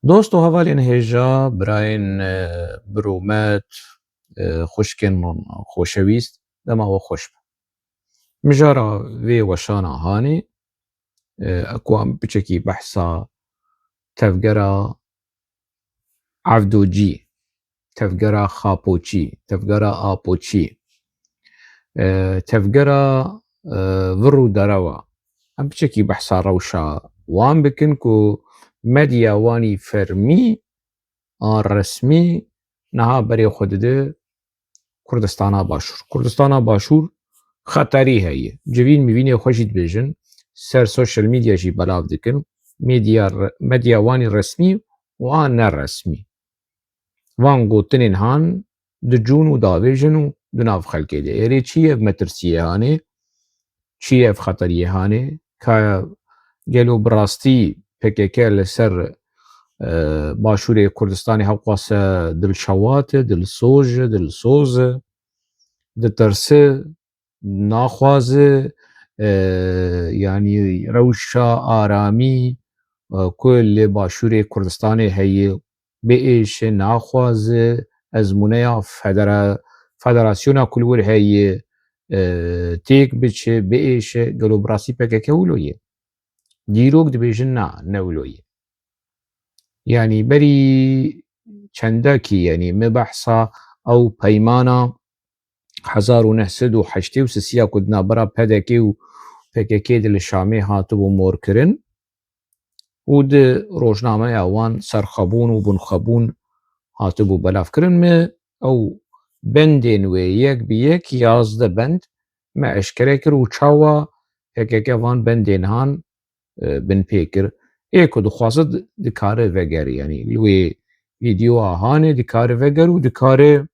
دوست و هەڤالێن هێژا براین برومەت خوشکên min خۆشەویست dema we xweş be. Mijara vê weşana hanê ku em biçekî behsa tevgera evdocî, tevgera xapoçî, tevgera apoçî, tevgera vir û derewa em biçekî behsa rewşa wan bikin ku medya wanî fermî an resmî niha berê xwe dide Kurdistana Başûr. Kurdistana Başûr xeterî heye. Civîn mivînê xwe jî dibêjin ser social media jî belav dikin medya wanî resmî û an neresmî. Van gotinên han dicûn û davêjin û di nav xelkê de. Erê çi ye ev metirsiyê hanê? Çi ye ev xeteriyê hanê? Ka gelo bi rastî PKK li ser Başûrê Kurdistanê hewqase dilşewat e, dilsoz e, dilsoz e, ditirse, naxwaze yanî rewşa aramî ku li Başûrê Kurdistanê heye biêşe, naxwaze ezmûneya Federasyona ku li wir heye têk biçe, biêşe gelo bi rastî PKK wilo ye? Dîrok dibêjin na, ne wilo ye. Yani berî çendekî yanî me behsa ew peymana 1983 ku di navbera PDK û PKK de li Şamê hatibû morkirin û di rojnameya wan serxwebûn û binxwebûn hatibû belavkirin me ew bendên wê yek bi yek 11 bend me eşkere kir û çawa PKK van bendên han bin pê kir. Ê ku dixwaze dikare veger yanî li wê vîdyoa hanê dikare veger û dikare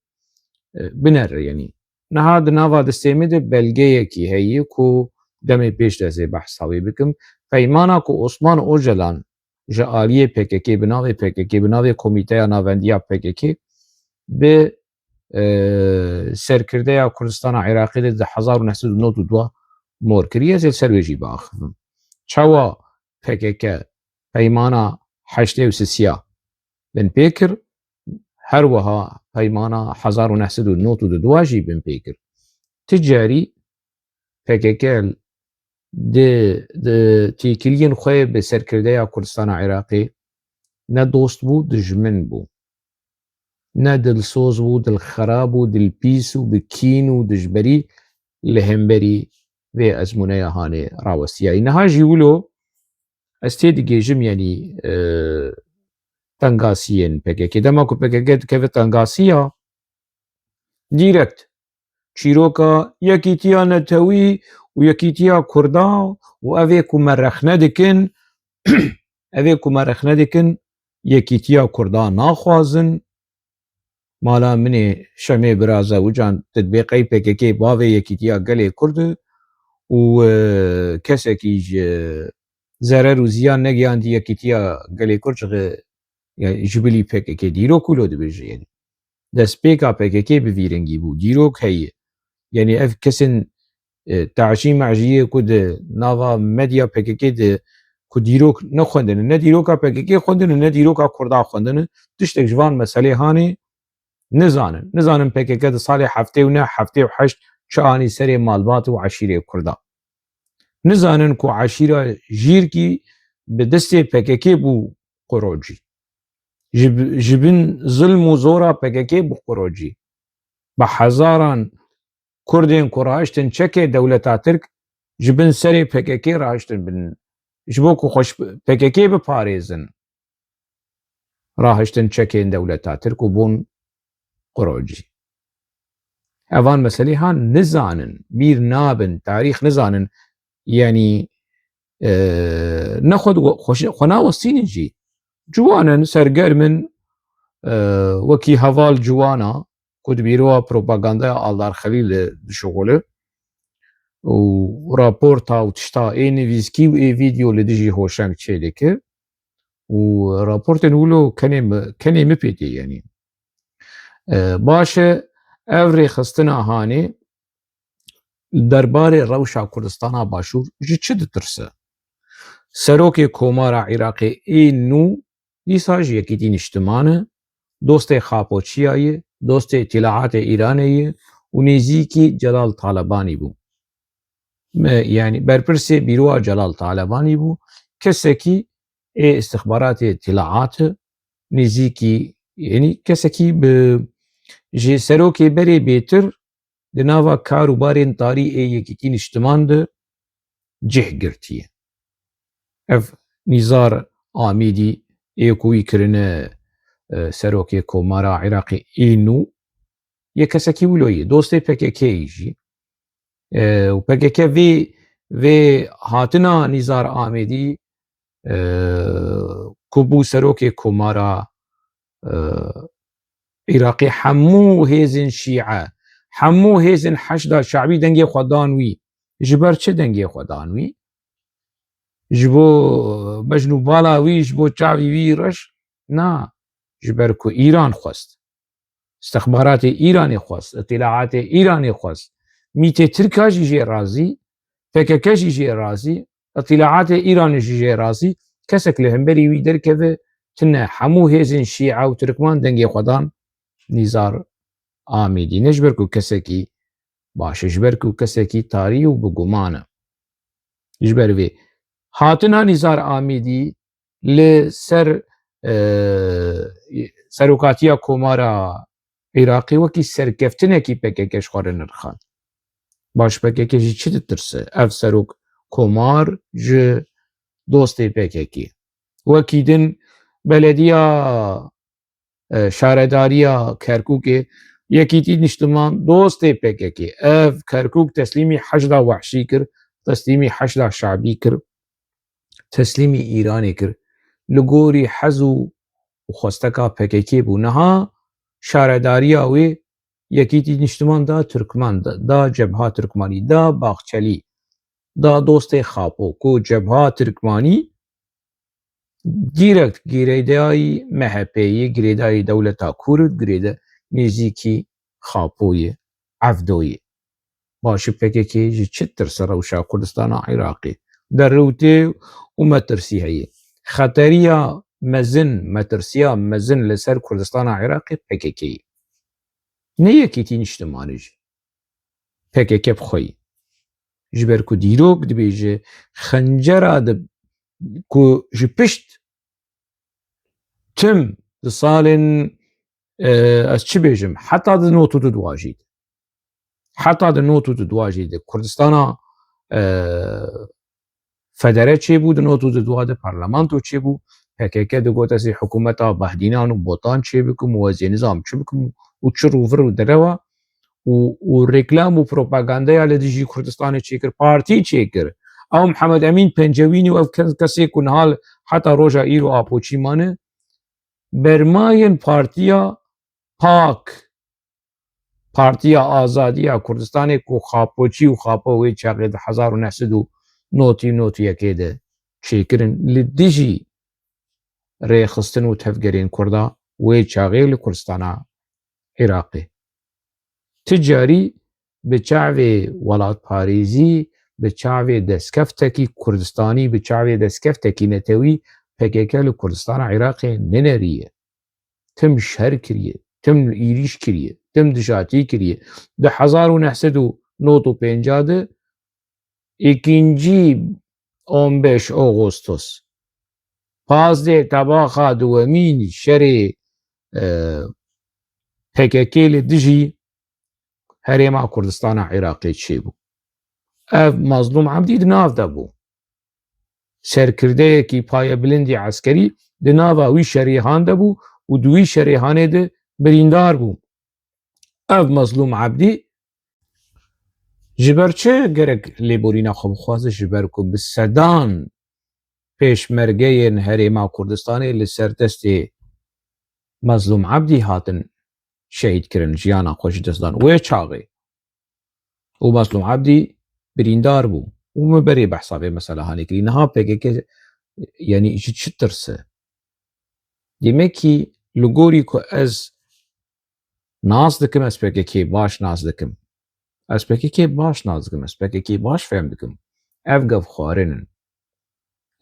binere yanî. Niha di nava destêmê de belgeyekî heye ku demê pêş de ez ê behsa wê bikim. Peymana ku Osman Öcalan ji aliyê PKK bi navê PKK bi navê Komîteya Navendiya PKK bi serkirdeya Kurdistana Iraqê de di 1992 mor kiriye. Ez ê ser wê jî biaxivim. Çawa PKK peymana 83 bin pê kir, her wiha peymana 1992 jî bin pê kir. Ti carî PKK di têkiliyên xwe bi serkirdeya Kurdistana Iraqê ne dost bû, dijmin bû. Ne dilsoz bû, dilxerab û dilpîs û bi kîn û dijberî li hemberî vê ezmûneya hanê rawestiye. Niha jî wilo ez tê digêjim yanî tengasiyên PKK. Dema ku PKK dikeve tengasiya dîrekt çîroka yekîtiya Netewî û yekîtiya Kurdan û ev ê ku me rexne dikin ev ê ku me rexne dikin yekîtiya Kurdan naxwazin. Mala min ê Şemê biraza wican di dibê qey PKK bavê yekîtiya gelê Kurd e û kesekî ji zerer û ziyan negihandî yekîtiya gelê Kurd ji bilî PKK. Dîrok wilo dibêje yanî. Destpêka PKK bi vî rengî bû. Dîrok heye. Yani ev kesên teşî meciyê ku di nava medya PKK de ku dîrok nexwendin, ne dîroka PKK xwendin ne dîroka Kurda xwendin, tiştek ji van meselê hanê nizanin. Nizanin PKK di salê 1978 çi anî serê malbat û eşîrê Kurda. Nizanin ku eşîra Jîrkî bi destê PKK bû qurocî. Ji bin zilm û zora PKK bû qurocî. Bi hezaran Kurdên ku rahiştin çekê dewleta Tirk ji bin serê PKK rahiştin bin ji bo ku PKK biparêzin rahiştin çekên dewleta Tirk û bûn qurocî. Evan meselê han nizanin, bîr nabin, tarîx nizanin yanî ne xwe nawestînin jî. Ciwanin sergermin wekî heval ciwana ku di bîroya propagandaya Aldar Xelîlê dişuxule û raporta û tişta ê nivîskî û ê vîdyo li dijî hoşeng çê dike û raportên wilo kenê min pê tê yanî. Baş e ev rêxistina hanê derbarê rewşa Kurdistana Başûr ji çi ditirse? Serokê Komara Iraqê ê nû دیسا جی یەکێتی نیشتمانە دۆستێ خاپۆچیایە دۆستێ اطلاعاتێ ئیرانەیە و نێزیکی جەلال تالەبانی بوو یعنی بەرپرسێ بیرۆوە جەلال تالەبانی بوو کەسێکی استخباراتێ اطلاعاتە نێزیکی یعنی کەسێکی ji serokê berê bêtir di nava kar û barên tarî ê yekîtî niştiman de cih girtiye. Ev Nîzar Amîdî ê ku wî kirine serokê Komara Iraqê ê nû yê kesekî wilo ye dostê PKK'yê jî û PKK vê hatina Nîzar Amîdî ku bû serokê Komara Iraqê hemû hêzên şîe hemû hêzên heşda şeعبî dengê xwe dan wî ji ber çi dengê xwe dan wî ji bo bejnûbala wî ji bo çavî wî reş na ji ber ku îran xwest istixbaratê îranê xwest itîlaatê îranê xwest mîtê Tirka jî jê razî PKK jî jê razî itîlaatê îranê jî jê razî kesek li hemberî wî derkeve tune hemû hêzên şîe û Tirkman dengê xwe dan Nîzar Amîdî ne ji ber ku kesekî baş e ji ber ku kesekî tarî û biguman e ji ber vê hatina Nîzar Amîdî li ser serokatiya Komara Iraqê wekî serkeftinekî PKK ji xwe re nirxand baş PKK jî çi ditirse ev serok Komar ji dostê PKK wekî din belediya şaredariya Kerkûkê yekîtî niştiman dostê PKK ev Kerkûk teslîmî heşda wehşî kir teslîmî heşda şeعبî kir teslîmî îranê kir li gorî hez û xwesteka PKK bû niha şaredariya wê yekîtî niştiman da Tirkman da cebha Tirkmanî da Baxçelî da dostê Xapo ku cebha Tirkmanî direkt girêdayî MHP'yê girêdayî dewleta Kurd girêde nêzîkî Xapoyê Evdoyê başî PKK ji çi tirse rewşa Kurdistana Iraqê derrewtê û metirsî heye xeteriya mezin metirsiya mezin li ser Kurdistana Iraqê PKK'yê ne yekîtî niştimanî jî PKK bixweyî ji ber ku dîrok dibêje xencera ku ji pişt tim di salên ez çi bêjim heta di not û di duajî de heta di not û di duajî de Kurdistana federe çêbû di not û di dua de parlamento çêbû PKK digot ez ê hikûmeta behdînan û botan çê bikim û ez ê nizam çi bikim û çir û vir û derewa û reklam û propagandeya li dijî Kurdistanê çêkir partî çêkir ew Mihemed Emîn Pencewînî û ev kesê ku niha heta roja îro apoçî mane bermayên partiya Pak Partiya Azadiya Kurdistanê ku xapoçî û xapo wê çaxê di 1991 de çêkirin li dijî rêxistin û tevgerên Kurda wê çaxê li Kurdistana Iraqê ti carî bi çavê welatparêzî bi çavê destkeftekî Kurdistanî bi çavê destkeftekî netewî PKK li Kurdistana Iraqê neneriye tim şer kiriye tim êrîş kiriye tim dijatî kiriye di 1995 de îkincî 15 Ağustos pazdê tebaxa duwemîn şerê PKK li dijî herêma Kurdistana Iraqê çêbû ev Mazlûm Ebdî di nav de bû serkirdeyekî payebilindî eskerî di nava wî şerêhan de bû û di wî şerêhanê de birîndar bû ev Mazlûm Ebdî ji ber çi gerek lêborîna xwe bixwaze ji ber ku bi sedan pêşmergeyên herêma Kurdistanê li ser destê Mazlûm Ebdî hatin şehîd kirin jiyana xwe ji dest dan wê çaxê û Mazlûm Ebdî birîndar bû û me berê behsa vê mesela hanê kirî niha PKK yanî ji çi tirse demekî li gorî ku ez nas dikim ez PKK baş nas dikim ez PKK baş nas dikim ez PKK baş fehm dikim ev gevxwarin in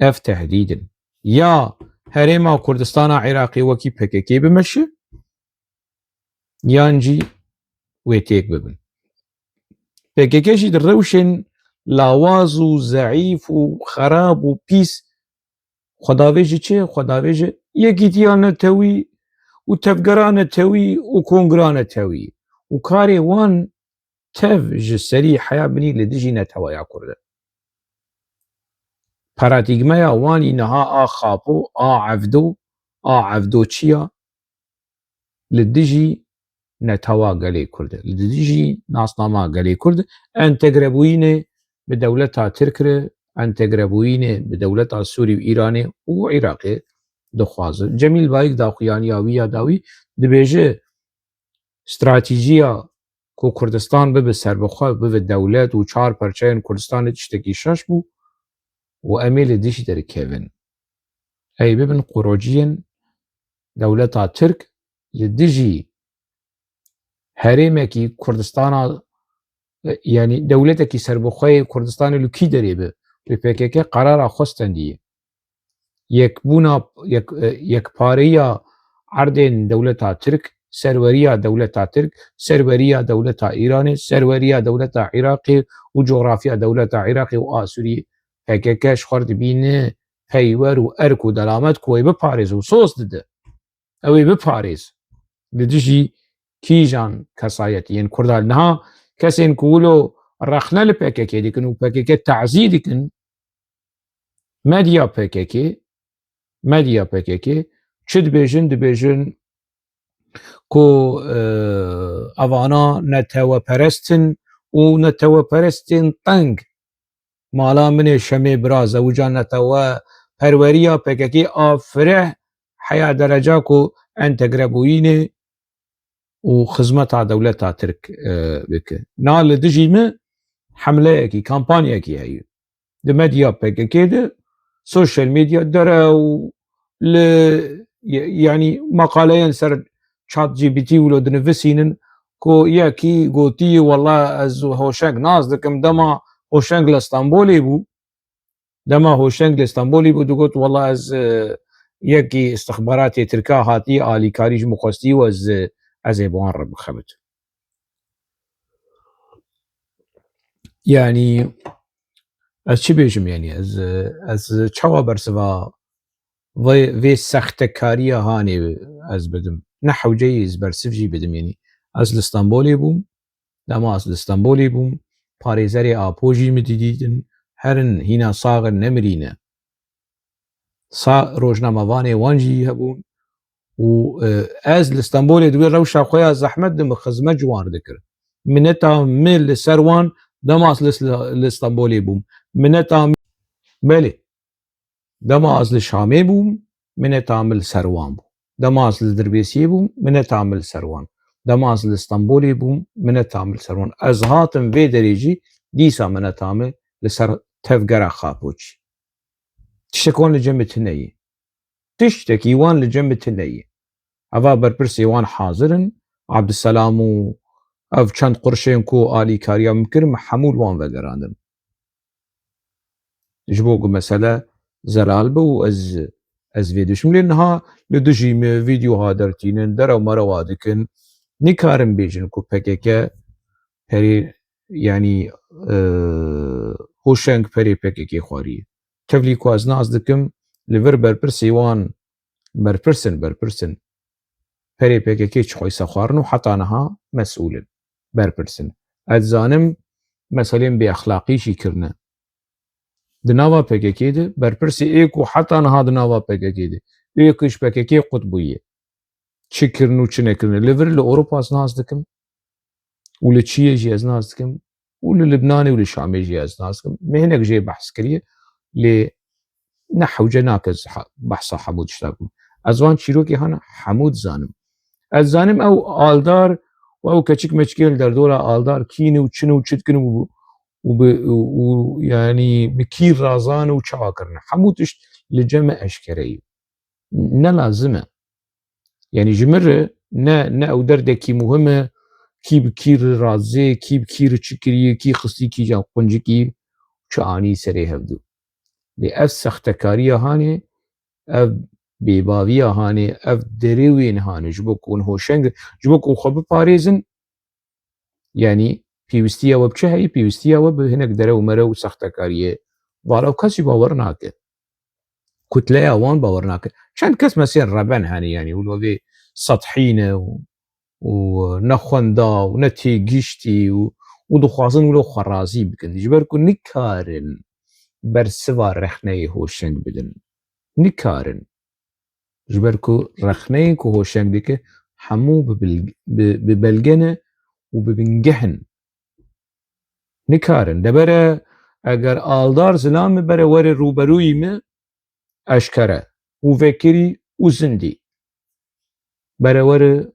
ev tehdîdin ya هەرێما کوردستانە عێراقی وەکی پێکێکی بمەشە یانجی وێ تێک ببن پێکێکێشی ڕەوشێن لاواز و زەعیف و خەراب و پیس خۆداوێژی چێ خۆداوێژە یەکیتیانەتەوی و تەفگەرانەتەوی و کۆنگرانەتەوی و کارێ وان تەڤ ji serî heya binî li dijî netewaya Kurd e. Paradigmeya wanî niha a xapo a evdo çi ya li dijî netewa gelê Kurd e. Li dijî nasnama gelê Kurd entegrebûyînê bi dewleta Tirk re entegrebûyînê bi dewleta Sûrî û Îranê û Iraqê dixwazin. Cemîl Bayik daxuyaniya wî ya dawî dibêje stratîjiya ku Kurdistan bibe serbixwe bibe dewlet û çar perçeyên Kurdistanê tiştekî şeş bû û em ê li dijî derkevin. Ey bibin qurociyên dewleta Tirk li dijî herêmekî Kurdistana yanî dewletekî serbixweyê Kurdistanê li kî derê be li PKK qerara xwestendiye yekbûna yekpareya erdên dewleta Tirk serweriya dewleta Tirk serweriya dewleta Îranê serweriya dewleta Iraqê û coğrafiya dewleta Iraqê û a Sûriyê PKK ji xwe re dibîne peywer û erk û delamet ku wê biparêz û sos dide ew ê biparêz li dijî kîjan kesayetiyên Kurda niha kesên ku wilo rexne li PKK dikin û PKK teezî dikin medya PKK çi dibêjin ku evana neteweperestin û neteweperestên teng mala min ê Şemê bira zewca neteweperweriya PKK a fireh heya dereca ku entegrebûyînê û xizmeta dewleta Tirk bike. Na li dijî me hemleyekî kampanyekî heye di medya PKK de sosyal medya dere û li yanî maqaleyên ser ChatGPT wilo dinivisînin ku yekî gotiye wela ez hoşeng nas dikim dema hoşeng li Stenbolê bû digot wela ez yekî istixbaratê Tirka hatiye alîkarî ji min xwestiye û ez ê bi wan re bixebitim. Yani ez çi bêjim yanî ez çawa bersiva vê sextekariya hanê ez bidim ne hewceyê ez bersiv jî bidim yanî ez li Stenbolê bûm dema ez li Stenbolê bûm parêzerê Apo jî min dîdîtin herin hîna saxin nemirîne rojnamevanê wan jî hebûn û ez li Stenbolê di wê rewşa xwe ya zehmet de min xizmet ji wan re dikir mineta me li ser wan dema ez li Stenbolê bûm mineta belê dema ez li Şamê bûm mineta me li ser wan bû dema ez li Dirbêsiyê bûm mineta me li ser wan dema ez li Stenbolê bûm mineta me li ser wan ez hatim vê derê jî dîsa mineta me li ser tevgera Xapo çî tiştek wan li cemê tin neyê tiştekî wan li cemê tin neyê heva berpirsê wan hazirin Abduselam û ev çend qurşên ku alîkariya min kir min hemû li wan vegerandin ji bo ku mesele zelal be û ez vê dişim lê niha li dijî me vîdyoha dertînin derew merewa dikin nikarin bêjin ku PKK perê yanî hoşeng perê PKK xwariye tevlî ku ez nas dikim li vir berpirsê wan berpirsin perê PKK çi xweyse xwarin û heta niha mesûlin berpirsin ez zanim meselên bêexlaqî jî kirine di nava PKK de berpirsê ê ku heta niha di nava PKK de ê ku ji PKK qut bûye çi kirin û çi nekirin li vir li Ewropa ez nas dikim û li Çiyê jî ez nas dikim û li Libnanê û li Şamê jî ez nas dikim me hinek jê behs kiriye lê ne hewce nake behsa hemû tişta bikim ez wan çîrokê hene hemû dizanim ez zanim ew aldar û ew keçik meçikê li derdora aldar kîn û çin û çi dikin û yanî bi kî razan û çawa kirine hemû tişt li cem e eşkereyî ne lazim e yanî ji min re ne ew derdekî muhim e kî bi kî re razê kî bi kî re çi kiriye kî xistî kîjan quncikî çi anî serê hevdû lê ev sextekariya hanê ev بێباویە هانێ ئەف دەرێوێن هانە ji bo ku hûn hoşeng ji bo ku xwe biparêzin yanî pêwîstiya we bi çi heye pêwîstiya we bi hinek dere û mere û sextekariyê vala kesî bawer nake kutleya wan bawer nake çend kes mesên reben hene yanî hûn vê sethî ne û nexwenda û ne têgîştî û dixwazin wilo xwe razî bikin ji ber ku nikarin bersiva rexneyê hoşeng bidin nikarin ji ber ku rexneyên ku hoşeng dike hemû bi belge ne û bi bingehin nikarin debere eger aldar zilam bibere were rûberûyî me eşkere û vekirî û zindî bere were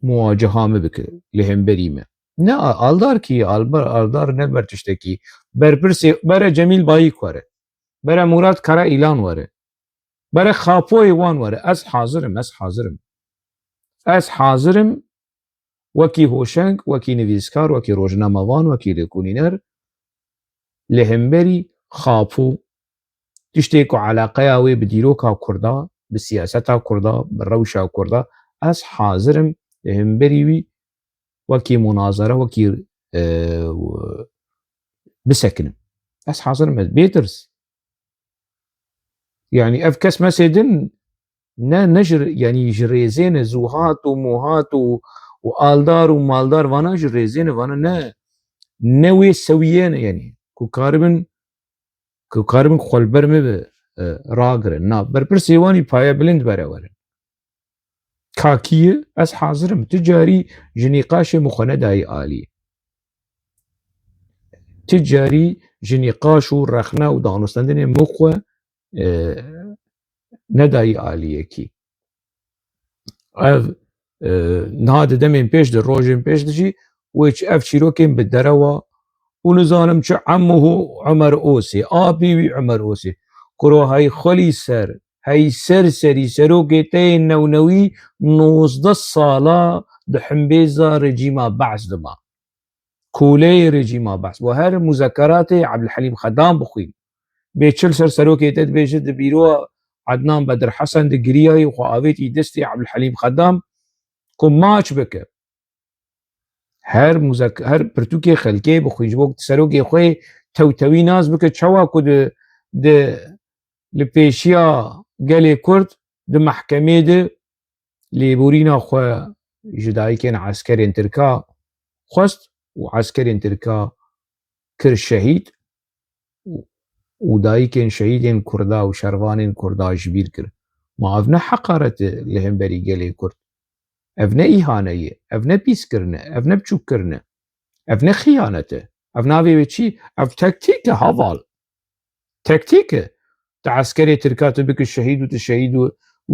muwaceha me bike li hemberî me ne aldar kî aldar ne ber tiştekî berpirsê bere Cemîl Bayîk were bere Murat Kara îlan were bere xapoyê wan were ez hazirim wekî hoşeng wekî nivîskar wekî rojnamevan wekî lêkolîner li hemberî xapo tiştê ku eleqeya wê bi dîroka Kurda bi siyaseta Kurda bi rewşa Kurda ez hazirim li hemberî wî wekî munazere wekî bisekinim ez hazirim ez bêtirs yanî ev kes mesê din ne yanî ji rêzên zûhat û muhat û aldar û maldar vana ji rêzên vana ne wê sewiyê ne yanî ku karibin xwelber me bi ragirin na berpirsê wanî paye bilind bere werin kakiyê ez hazirim ti carî ji nîqaşê min xwe nedayî alî ti carî ji nîqaş û rexne û danûstandinê min xwe nedayî aliyekî ev niha di demên pêş de rojên pêş de jî wê ev çîrokên bi derewa û nizanim çi emû Emer Osê apî wî Emer Osê kuro hey xwelî ser hey serserî serokê te yê newnewî 19 sala di himbêza rejîma behs dima koleyê rejîma behs û her muzekeratê Ebdilhelîm Xedam bixwîn bê çil ser serokê te dibêje di bîroya Ednan Bedirhesen di giriyayê xwe avêtî destê Ebdilhelîm Xedam ku maç bike her pirtûkê xelkê bixwîn ji bo serokê xwe tewtewî nas bike çawa ku li pêşiya gelê Kurd di mehkemê de lêborîna xwe ji dayîkên eskerên Tirka xwest û eskerên Tirka kir şehîd û dayîkên şehîdên Kurda û şervanên Kurda ji bîr kir ma ev ne heqaret e li hemberî gelê Kurd ev ne îhane ye ev ne pîskirin e ev ne biçûkkirin e ev ne xiyanet e ev navê wê çi ev tektîk e heval tektîk e tu eskerê Tirka tu bikî şehîd û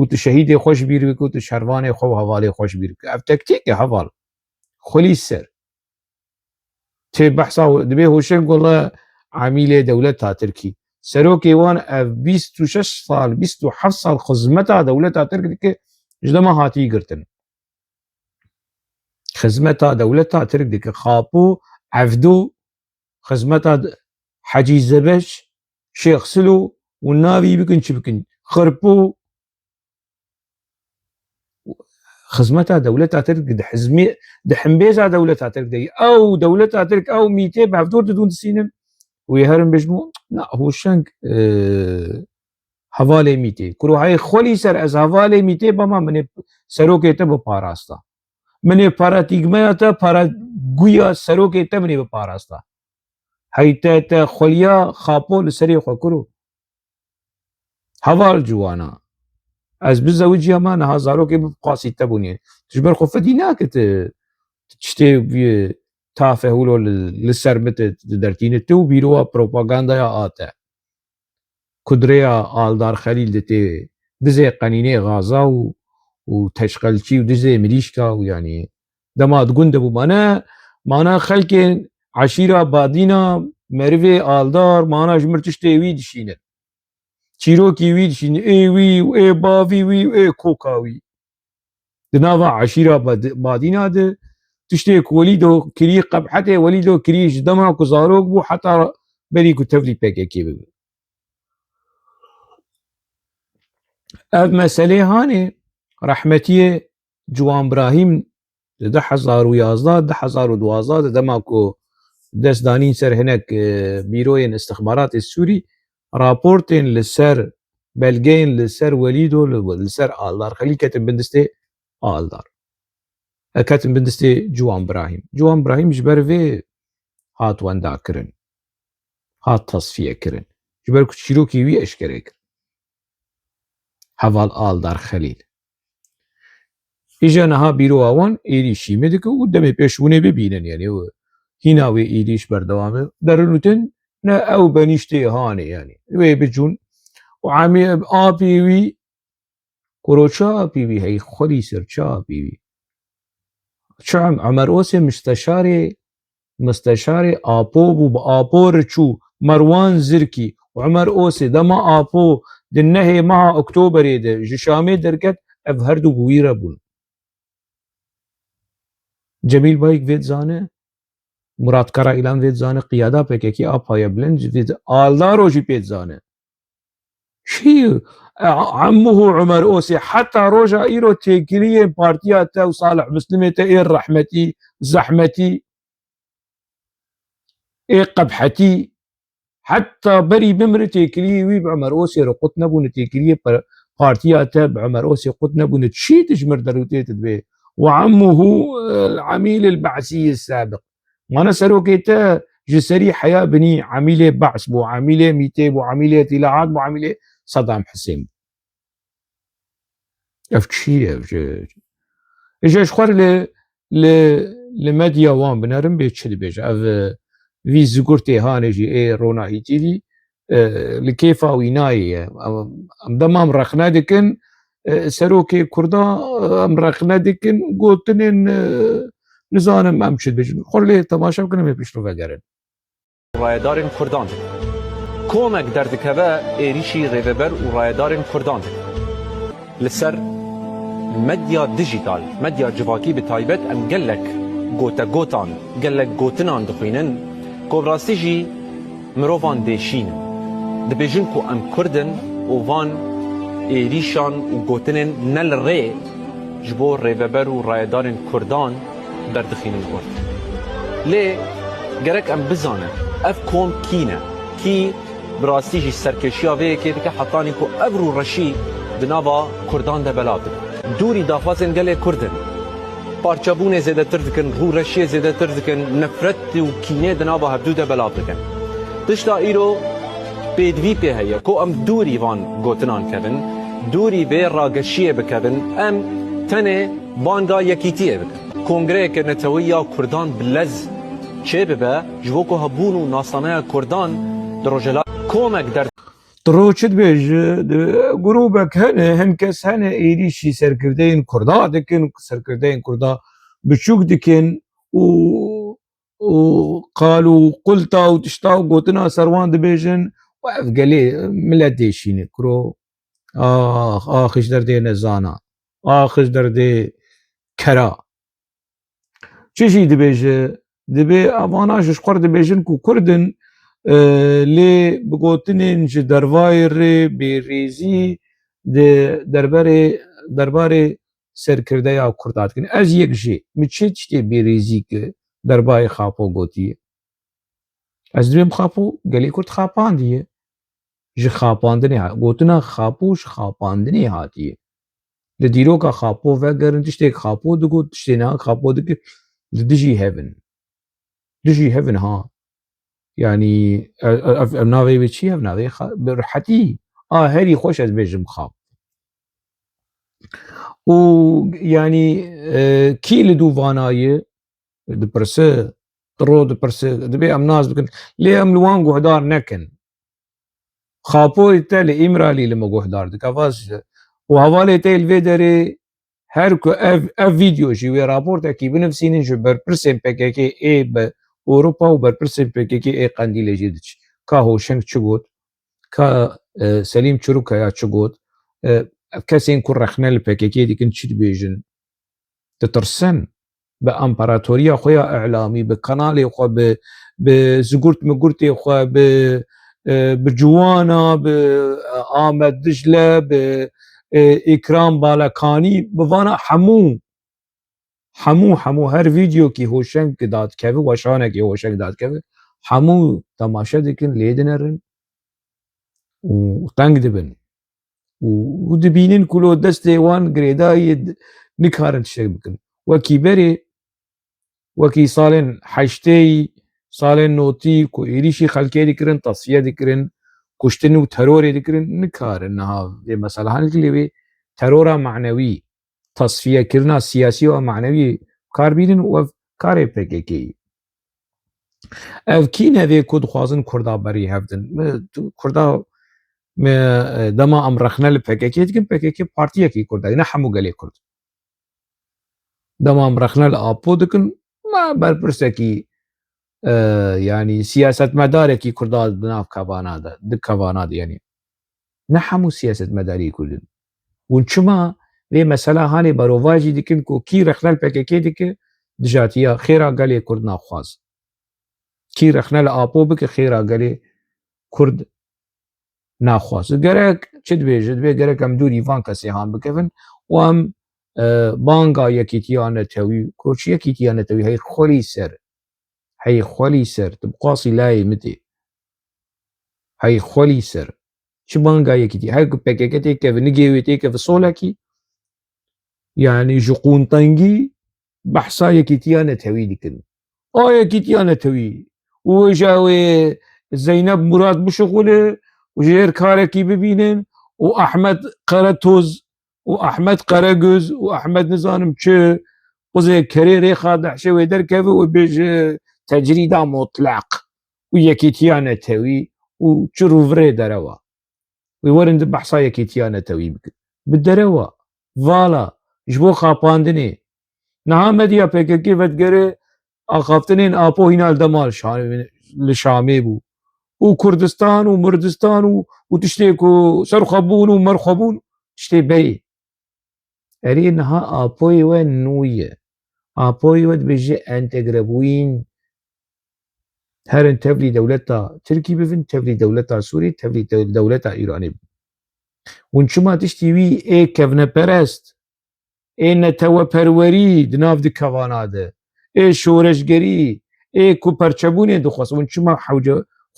tu şehîdê xwe ji bîr bikî û tu şervanê xwe û hevalê xwe ji bîr bikî ev tektîk e heval xwelî ser tê behsa dibê hoşeng wala emîlê dewleta Tirkî serokê wan ev 26 sal 27 sal xizmeta dewleta Tirk dike ji dema hatî girtin xizmeta dewleta Tirk dike xapo evdo xizmeta Hecî Zebeş Şêx Silo û navî bikin çi bikin xirpo xizmeta dewleta Tirk di himbêza dewleta Tirk de ew dewleta Tirk ew mîtê bi hevdor didûn disînin wê herin bêjbû na hoşeng hevalê mîtê kuro hey xwelî ser ez hevalê mîtê bema min ê serokê te biparasta min ê paratīgmeya te paraguya serokê te min ê biparasta hey te xweliya xapo li serê xwe kiro heval ciwana ez bizewiciya me niha zarokê biqasî te bûnê ji ber xwe fedî nake tu tiştê tafe hûlo li ser bite dertîne tu û bîroya propagandaya a te kudreya Aldar Xelîl de tê dizê qenînê Gaza û teşqelçî û dizê mirîşka û yanî dema digund dibû mana xelkên eşîra Badîna merivê Aldar mana ji mir tiştê wî dişînin çîrokî wî dişînin ê wî û ê bavî wî û ê koka wî di nava eşîra Badîna de tiştê ku welî do kirî qebhetê welî do kirî ji dema ku zarok bû heta berî ku tevlî PKK bibe اف مسئله هانه رحمتی جوان ابراهیم 2011 2012 دماکو دست دانین سر هنک بیروین استخبارات السوري راپورتين لسر بلغين لسر وليدو لسر آلدار خلي كاتب بندستي آلدار كاتب بندستي جوان ابراهيم جبر في هات وندا كرن هات تصفية كرن جبر كتشيروكي وي اشكريك حوال آلدار خليل إجا نها بيرو آوان إيريشي مدك ودمي بيشونه ببينن يعني هناوي إيريش بردوامه درنوتن نا أو بنيشتي هاني يعني وي بجون وعامي آبي وي كروشا آبي وي هي خلي سرشا آبي وي شعم عمر أوسي مستشاري آبو بآبو رچو مروان زركي وعمر أوسي دما آبو دنهي مها أكتوبر ده جشامي دركت أفهردو بويرة بون جميل بايك فيت زانه مراد كرا إلان فيت زانه قيادة بكيكي آبايا بلنج فيت آلدارو جي بيت زانه شي عمه عمر أوسي حتى روجا إيرو تيكريه بارتياتا وصالح مسلمي تأير رحمتي زحمتي إيه قبحتي حتى بري بمرتي كليه وي بعمر أوسي رقطنا بون تيكريه بارتياتا بعمر أوسي قطنا بون تشي تجمر دروتيت بيه وعمه العميل البعثي السابق وانا سروكيتا جسري حياة بني عميلة بعث بو عميلة ميتي بو عميلة اطلاعات بو عميلة صدام حسين افكشي ايش خوار لمديا وان بنارم بيتشد بيج اف في زغورتي هانجي اي رونا اي تي في لكيفا ويناي ام دمام رخنا دكن سروكي كردا ام رخنا دكن قوتنين نزانم امشد بيج خور لي تماشا بكنم بيشرو فگرن رایدارن کردان کومک دردکبه ایریشی ریوبر و رایدارن کردان لسر مدیا دیجیتال مدیا جواکی به تایبت ام گلک گوتا گوتان گلک گوتنان دخوینن کوبراستی جی مروفان دیشین دبیجن کو ام کردن و وان ایریشان و گوتنن نل ری جبور ریوبر و رایدارن کردان دردخینن کرد لی گرک ام بزانه اف کون کینه کی براستی جی سرکشیا وی که دکه حطانی کو ابرو رشی دنابا کردان ده بلاد دوری دافازن گله کردن پارچابون زیده تر دکن رو رشی زیده تر دکن نفرت و کینه دنابا هبدو ده بلاد دکن تشتا ایرو پیدوی پی هیا کو ام دوری وان گوتنان کبن دوری به راگشیه بکبن ام تنه بانگا یکیتیه بکن کنگره که نتویا کردان بلز چه ببه جوکو هبون و ناسانه کردان دروجلا کومک در تروچد بيج جروبك هنكس هنا إيريشي سركردين كردا دكن سركردين كردا بشوك دكن وقالوا قلتا وتشتا وقوتنا سروان دبيجن وقف قالي ملديشين كرو آخش دردي نزانا آخش دردي كرا چشي دبيج دبي أفاناش شقر دبيجن كو كردن لی بگوتنین جه دروای ری بیریزی درباره سرکرده یا کردات کنی از یک جه میچه چطه بیریزی که دربای خاپو گوتیه از دویم خاپو گلی کرد خاپان دیه جه خاپاندنی ها گوتنا خاپوش خاپاندنی هاتیه لدیرو که خاپو وگرن تشته خاپو دو گوت تشته نه خاپو دو که لدجی هیون ها يعني ناوي بشي ناوي برحتي هري خوش از بيجم خاب ويعني كي لدو فاناي دبرسه طرو دبرسه دبي ام ناس بكن لي ام لوان قهدار نكن خابو التالي امرالي لما قهدار دكافاز وهوالي تيل فيدري هركو اف فيديو جي رابورت اكي بنفسين جبر برسن بكي اي ب اوروبا و برپرسن پکیکی ای قندیل جیدش که هوشنگ چه گود که سلیم چروکا یا چه گود کسی این کور رخنه پکیکی دیکن چی بیجن تترسن به امپراتوریا خویا اعلامی به کانالی خو به زگورت مگورتی خو به جوانا به آمد دجله به اکرام بالکانی بوانا همو هر ویدیو کی هوشنگ داد کبه و شانه کی هوشنگ داد کبه همو تماشا دکن لیدنرن و تنگ دبن و دبینن کلو دست وان گریدای نکارن شک بکن وکی بری وکی سالن حشتی سالن نوتی کو ایریشی خلکی دکرن تصفیه دکرن کشتن و ترور دکرن نکارن نها مثلا هنگلی ترور معنوی تصفیه کرنا سیاسی و معنوی کار بینن و کار پککی اف کی نوی کد خوازن کردا بری هفدن کردا دما ام رخنا لپککی دکن پککی پارتیه کی کردا نه همو گلی کرد دما ام رخنا لآپو دکن ما برپرسکی يعني سياسة مداركي كرداد بناف كابانادا دك كاباناد يعني نحمو سياسة مداري كلن ونشما لي مسألة هاني بروفاجي ديكن كو كي رخنال بكيكي ديك دجاتيا خيرا قالي كرد ناخواز كي رخنال آبو بك خيرا قالي كرد ناخواز گرك چد بيجد گرك ام دوري فان كسي هان بكفن وام بانگا يكيتيانة توي كروچ يكيتيانة توي هاي خولي سر هاي خولي سر تبقاسي لاي متي هاي خولي سر چه بانگا يكيتي هاي بكيكتي كيف نجيويتي كيف صولكي يعني جقون طنجي بحثا يكيتيانة توي ديكن يكيتيانة توي وجاوي زينب مراد بشغله وجير كاركي ببينن واحمد قرتوز واحمد قرقز واحمد نزانم چه وزي كريري خاضع شوي دركبه وبيج تجريده مطلق ويكيتيانة توي وشروفري دروا ويورند بحصا يكيتيانة توي بالدروا فالا جبو خاپاندني نها مديا پککی ودگره آخافتنين آپو هنا الدمال لشامي بو وكردستان ومردستان وتشتيكو سرخبون ومرخبون تشتي بي اري نها آپوي وين نوية آپوي ود بيجي انتقربوين هرن تبلي دولتا تركي بفن تبلي دولتا سوري تبلي دولتا ايراني ونشما تشتيوي اي كفنا پرست اي نتوى پروري دناف دي كواناده اي شورشگري اي كو پرچبوني دخواست ونشما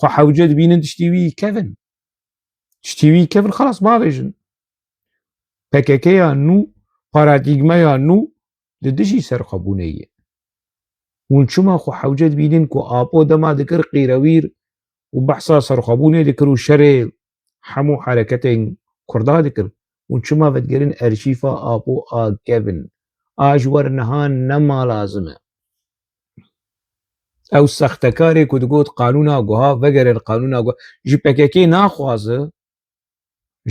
حوجه دبينن تشتيوي كفن خلاص ما بيجن پککيا نو پاراديگمايا نو لدجي سرخبونيه ونشما حوجه دبينن كو آپو دما دكر قيروير وبحثا سرخبوني دكر وشري حمو حركتين كردا دكر ونشما فتقرن ارشيفا آپو كيفن اجور نهان نما لازمه او سختكاري كو تقول قانونا قوها وگر القانونا قوها جي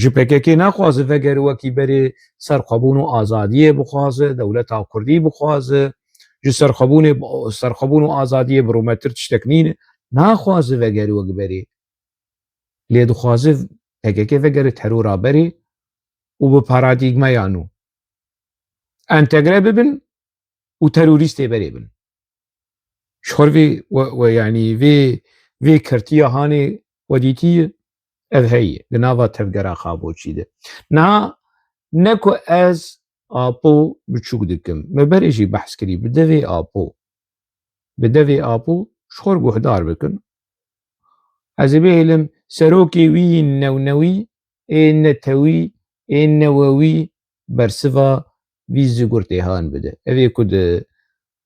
پکكي ناخوازه وگر وكي بري سرخبون آزاديه بخوازه دولتا كردي بخوازه جي سرخبون آزاديه برومتر تشتكنين ناخوازه وگر وك بري ليد خوازه پکكي وگر ترورا بري وبپاراديگما يانو انتگره ببن وتروريستي بري بن شخور ويعني في كرتيا هاني وديتي اذهي لنافا تفقرا خابو چيده نكو از آپو بچوك دكم مبريجي بحث كري بدوي آپو شخور بوهدار بكن ازبه علم سروكي وي نونوي نتوي نووي برسفا في زيقورتي هان بده اوه كد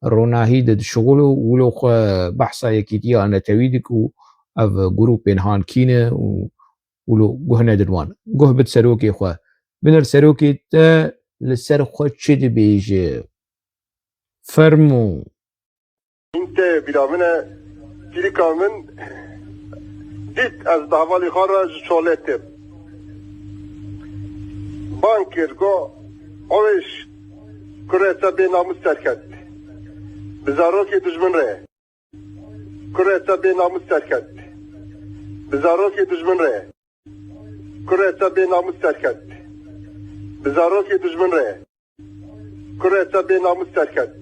روناهي دد شغله ولو بحثا يكيتيا نتويدك و اف جروبين هان كينه ولو جهنا دروان جه بد سروكي خو بنر سروكي تا لسر خو تشد بيجي فرمو انت بلامنا تيري كامن ديت از دعوالي خارج شولتم بانكر جو اوش كريتا بينا مستركت بزاروكي دجمن راه كريتا بينا مستركت بزاروكي دجمن راه كريتا بينا مستركت بزاروكي دجمن راه كريتا بينا مستركت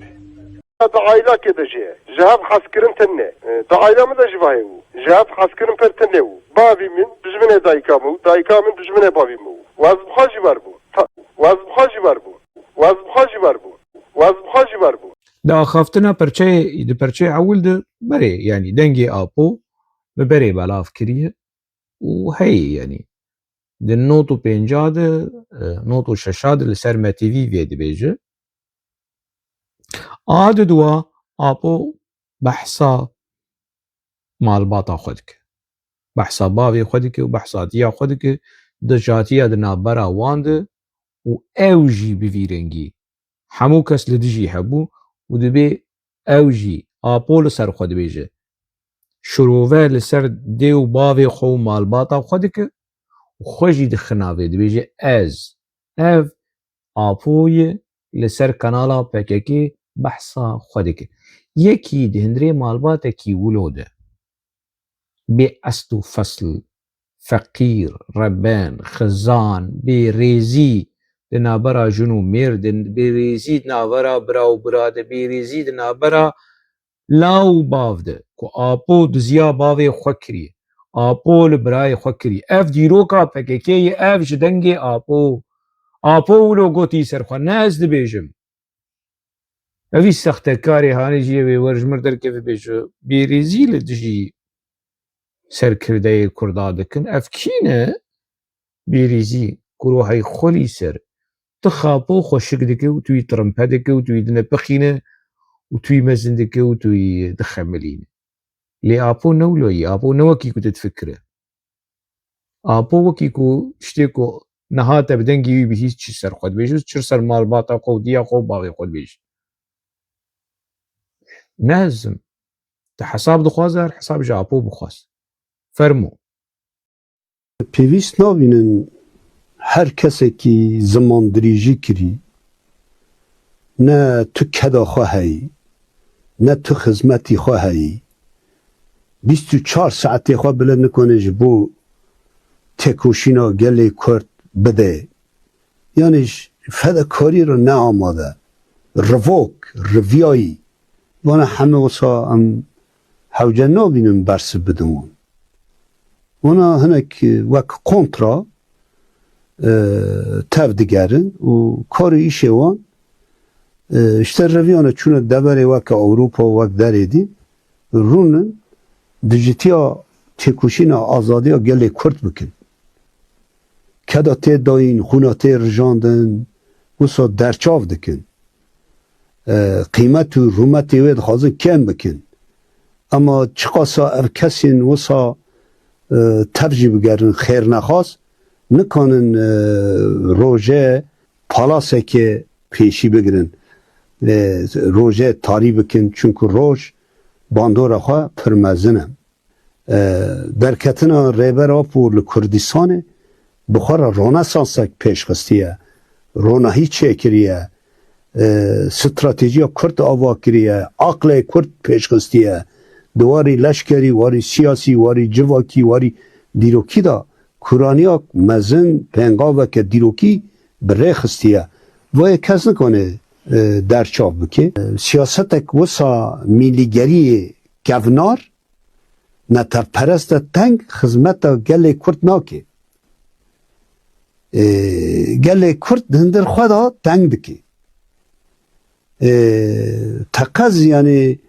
دعايلا كده جي جهاب حسكرم تنه دعايلا مده جواهيو جهاب حسكرم پر تنه بابي من دجمن دايكامو دايكامن دجمن بابي مو واز بخاجي بربو وزم خاجي بربو دا خافتنا پرچه اول ده بره يعني دنگي آپو ببره بلاف كريه وهي يعني ده نوتو پنجا ده نوتو ششا ده لسر ما تيوي ويد بيجه آده دوا آپو بحثا مالباتا خودك بحثا باوي خودك و بحثا ديا خودك ده جاتيا ده نابرا وانده و اوجي بفيرنگي همو کس لدجي هبو و دبي اوجي آپو لسر خود بيجه شروعه لسر دیو باوی خو مالباتا خودک و خوشی دخناوه دبیجه از اف آپوی لسر کانالا پککی بحثا خودک یکی دهندره مالباتا کی ولوده بی اصل و فصل فقیر ربان خزان بی ریزی دنابرا جنو مردن بی ریزی دنابرا براو براده بی ریزی دنابرا لاو باو ده کو آپو دزیا باوی خوکری آپو لبرای خوکری اف دیروکا پککی اف جدنگ آپو ولو گوتی سرخوا ناز ده بیجم اوی سختکاری هانی جیوی ورجمر در کف بیجو بیریزی لدجی سرکرده کردا دکن اف کینه بیریزی کروحی خولی سر تخاپو خوشک دکه و توی ترمپه دکه و توی دنه بخینه و توی مزن دکه و توی دخملینه لي آپو نولوي آپو نوكيكو تتفكره آپو وكيكو شتيكو نهاتا بدنگي بهيس چسر خود بيجوز چرسر مالباتا قو ديا قو باغي خود بيج نازم تحساب دخوازر حساب جا آپو بخواز فرمو پێویست نابینن هەر کەسێکی زماندریژی کری نە تو کەداخوا هەیی نە تو خزمەتی خوا هەیی 24 ساعتê xwe bile nikone ji bo têkoşîna gelê Kurd bide. Yani fedakarî re neamade. Rivok, riviyayî. Vana heme wisa em hewce nabînin bersiv bidin wan. Vana hinek wek kontra tev digerin û karê îşê wan işte reviyane çûne deverê weke Ewropa wek derê dî rûnin dijitiya têkoşîna azadiya gelê Kurd bikin. Keda tê dayîn, xûna tê rijandin, wisa derçav dikin. Qîmet û rûmetê wê dixwazin kêm bikin. Ama çiqasa ev kesên wisa tev jî bigerin xêrnexwaz, nikanin rojê palasekê pêşî bigirin. Rojê tarî bikin çünkü roj bandora xwe pir mezin e. Derketina rêber Apû li Kurdistanê bi xwe re renesansek pêşxistiye, ronahî çêkiriye, stratêjiya Kurd ava kiriye, aqlê Kurd pêşxistiye, di warî leşkerî, warî siyasî, warî civakî, warî dîrokî da Kuraniya mezin pengaveke dîrokî bi rê xistiye. Vayê kes nikane derçav bike. Siyasetek wisa millîgeriyê kevnar netevperest e teng xizmeta gelê Kurd nake. Gelê Kurd hindir xwe da teng dike. Teqez yani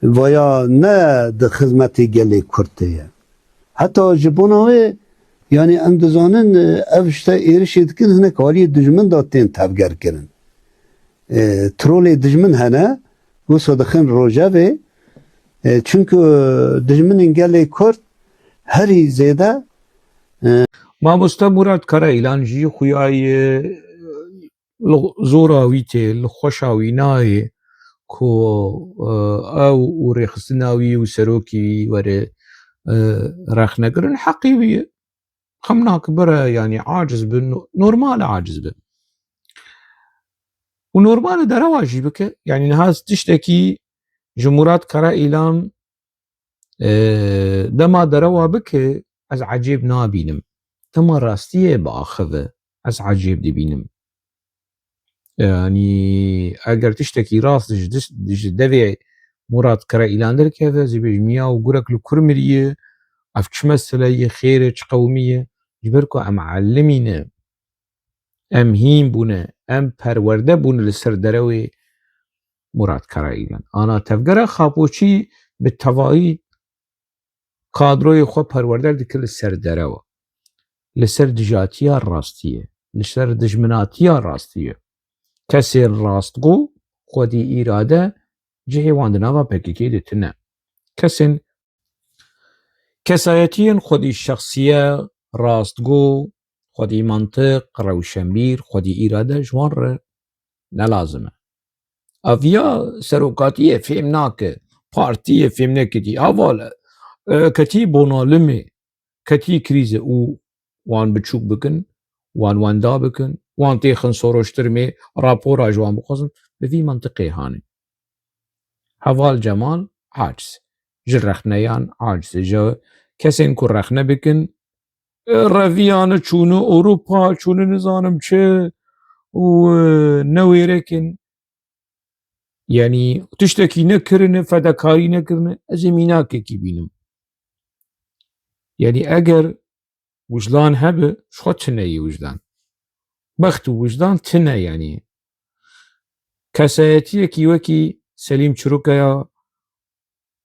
vaya ne di xizmetê gelê Kurd ye. Heta ji bona wê yani em dizanin ev şte êrişê dikin hinek aliyê dijmin da tên tevgerkirin. Trolê dijmin hene wisa dixin rojevê çünkü dijminên gelê Kurd herî zêde Mamosta Murat Karaîlan jî xuyayê zora wî tê li xweşa wî nayê ku ew û rêxistina wî û serokî wî were rexnekirin heqî wî ye. Xem nake bire yani aciz bi normal aciz bi. û normal derewa jî bike yani niha tiştekî ji Murat Karaîlan dema derewa bike ez ecêb nabînim. Dema rastiyê biaxive ez ecêb dibînim. Yani eger tiştekî rast ji devê Murat Karaîlan derkeve zî bêjim ya û gurek li kur miriye ev çi mesele ye xêr e çi qewmî ye ji ber ku em elimî ne ام هین بونه ام پرورده بونه لسر دروی مراد کرایلن آنا تفگره خاپوچی به توایی کادروی خو پرورده دکل لسر درو لسر دجاتیا راستیه لسر دجمناتیا راستیه کسی راستگو خودی ایراده جهی واندناوا پکیکی دتنه کسایتین خودی شخصیه راستگو خودی منطق روشنبیر خودی ایراده جوان ره نلازمه اویا سروکاتیه فهم ناکه پارتیه فهم نکدی اواله کتی بونالمه کتی کریزه او وان بچوک بکن وان دا بکن وان تیخن سروشترمه راپورا جوان بخوزن بفی منطقی هانه هوال جمال عاجز جر رخنيان عاجز جا كسين كون رخنه بكن رفيانه چونه اوروبا چونه نزانم چه و نويركن يعني تشتكي نكرن فدكاري نكرن ازميناك كي بينم يعني اگر وجدان هبه شو تنهي وجدان بخت وجدان تنهي يعني كسايتي كي وكي سليم چروكيا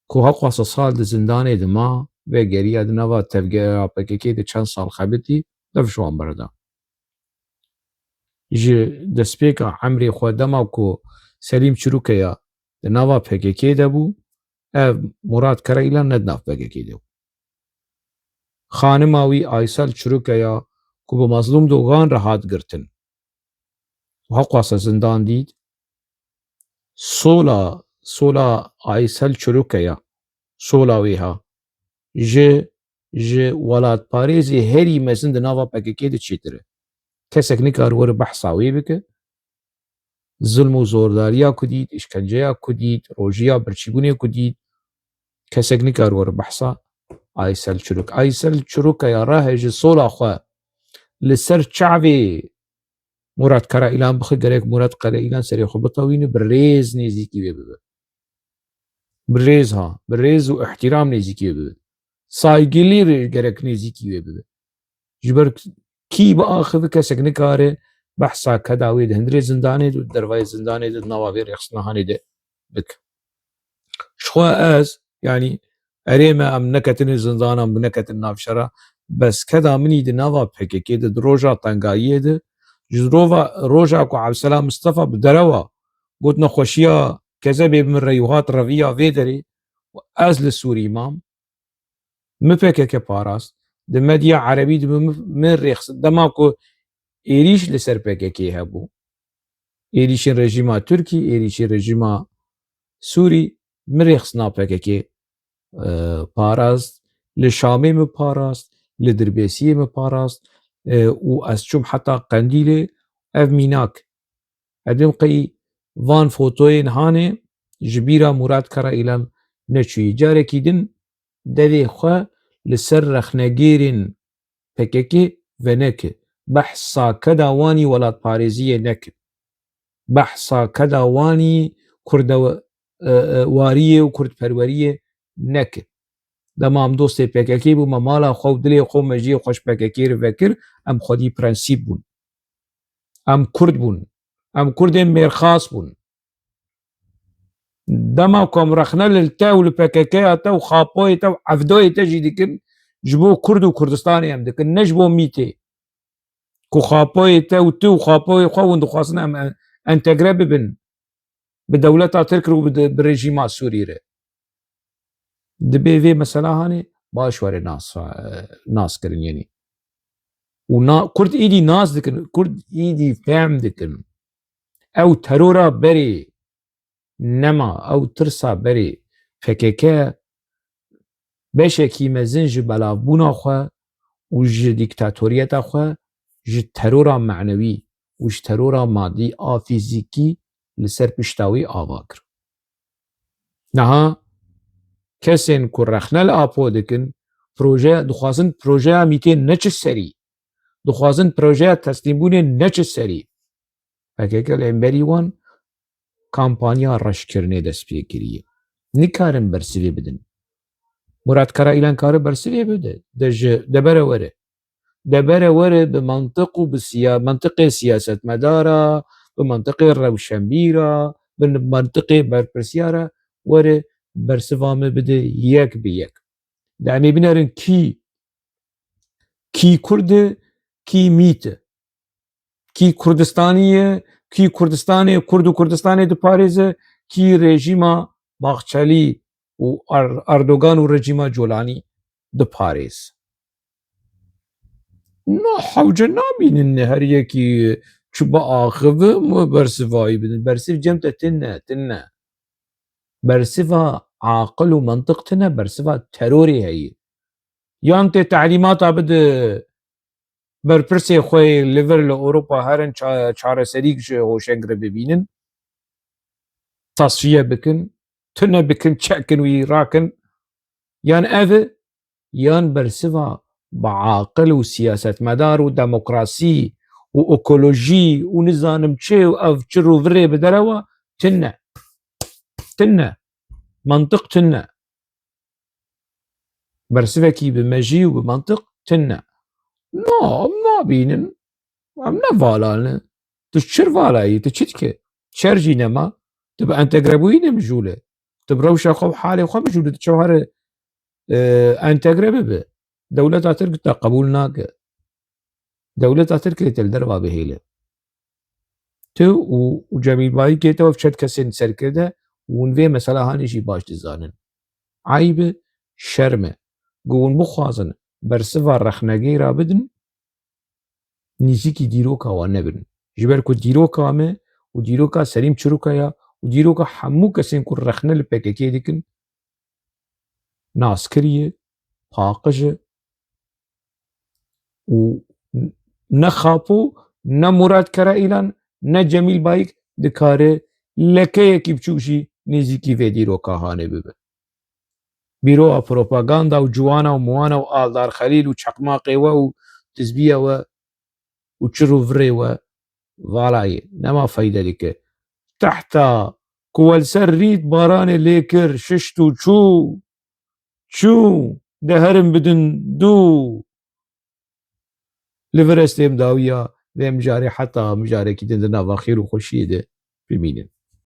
کو حق واسه سال د زندانê di ma vê geriya di nava tevgeya PKK de çend sal xebitî dev ji wan berda. Ji destpêka Emrê xwe dema ku Selîm Çirûkeya di nava PKK de bû ev Murad Karayîlan ne di nav PKK de bû. Xanima wî Aysel Çirûkeya ku bi mazlûm dogan re hat girtin haq wasa zindan dît sola Aysel Çirûkeya sola wê ha ji welatparêzê herî mezin di nava PKK de çêtir e. Kesek nikar were behsa wê bike zilm û zordariya ku dît, işkenceya ku dît, rojiya birçîbûnê ku dît kesek nikar were behsa Aysel Çirûk. Aysel Çirûkeya re ji sola xwe li ser çavê Murad Karayîlan bixe gerek Murad Karayîlan serê xwe bitewîne bi rêz nêzîkî wê bibe. Bi rêz ha, bi rêz û ihtiram nêzîkî wê bibe. Saygilî gerek nêzîkî wê bibe. Ji ber kî bi axivî kesek nikare behsa keda wê di hindirê zindanê de û di dervayê zindanê de di nava vê rêxistnehanê de bike. Ji xwe ez yani erê me em neketine zindanan neketin nav şera bes keda minî di nava PKK de di roja tengayiyê de ji roja ku Abdselam Mustefa bi derewa got nexweşiya kezebê min re û hat reviya vê derê ez li Sûrî mam min PKK parast di medya erebî de min rêxist dema ku êrîş li ser PKK hebû êrîşên rejîma Tirkî êrîşên rejîma Sûrî min rêxistina PKK parast li Şamê min parast li Dirbêsiyê min parast û ez çûm heta Qendîlê ev mînak edim qey van fotoyên hanê ji bîra Murad Karayîlan neçûyî carekî din devê xwe li ser rexnegêrên PKK veneke behsa keda wanî welatparêziyê neke behsa keda wanî kurdewariyê û kurdperweriyê neke dema em dostê PKK bû me mala xwe û dilê xwe me jiyê xweş PKK re vekir em xwedî prensîp bûn em Kurd bûn em Kurdên mêrxas bûn dema ku em rexne li te û li PKKya te û xapoyê te û evdoyê te jî dikin ji bo Kurd û Kurdistanê em dikin ne ji bo mîtê ku xapoyê te û tu û xapoyê xwe hûn dixwazin em entegre bibin bi dewleta Tirk û bi rejîma Sûrî re dibe vê mesela hanê baş were nas kirin yenî û Kurd êdî nas dikin Kurd êdî fehm dikin ew terora berê nema ew tirsa berê PKK beşekî mezin ji belavbûna xwe û ji dîktatoriyeta xwe ji terora menewî û ji terora madî a fîzîkî li ser pişta wî ava kir. Niha kesên ku rexne li Apo dikin dixwazin projeya mîtê neçi serî dixwazin projeya teslîmbûnê neçi serî PKK li hemberî wan kampanya reşkirinê dest pê kiriye nikarin bersivê bidin Murad Karayîlan kare bersivê bide de ji debere were دبر وره بمنطق منطقة سياسة مدارة، بمنطقة روشنبيرة، بمنطقة برپرسيارة وره برسفامه بده يك بيك. دعمي بنرن كي كرد كي ميت، كي كردستانية كي كردستاني كرد و كردستاني دو باريزه، كي رژیما باغچلی و اردوغان و رژیما جولانی دو پاریز. نا حوجه نابینن هر یکی چو با آخوه مو برسفایی بدن. برسف جمتا تنه برسفا عاقل و منطق تنه، برسفا تروري هي. یان ته تعلیماتا بده برپرسي خوي ليفر لأوروبا هرن چاره سريك هوشنگر ببینن، تصفیه بکن، تنه بکن، چکن وی راکن، یان اوه یان برسفا بعاقل و سیاست مدار و دموکراسی و اکولوژی و نظام چه و اف چرو وره بدروا تنه منطق تنه برسفا كي بمجي وبمنطق تنه ما بينن ام نفالالن تشر فالاي تشتكي شرجي نما تبقى انت قربوين مجوله تبروش خو حالي خو مجوله تشوهر انت قرب دولة ترك قبولناك دولة ترك تلدروا بهيله تو وجميل باي كيتو فشت كسن سركده ونفي مثلا هاني شي باش تزانن عيب شرمه قون مخازن برسفا رخنگي را بدن نيزيكي ديروكا وانبن جبركو ديروكا مه وديروكا سليم چروكايا وديروكا حمو كسن كو رخنه لپككي ديكن ناسكريه پاقجه و نخاپو نمراد كرا إيلان نجميل بايك دكاره لكيه كي بچوشي نيزيكي في ديروكا هاني ببن بيرو بروباغاندا و جوانا و موانا و آلدار خليل و چقماقي و تزبيه و وچرو فري و والاي نما فايدة لك تحت كوالسر ريت باران ليكر ششتو چو دهرم بدن دو لفرستيم داويا ذي مجاري حتى مجاري كي دندنا واخير وخشيده بمينن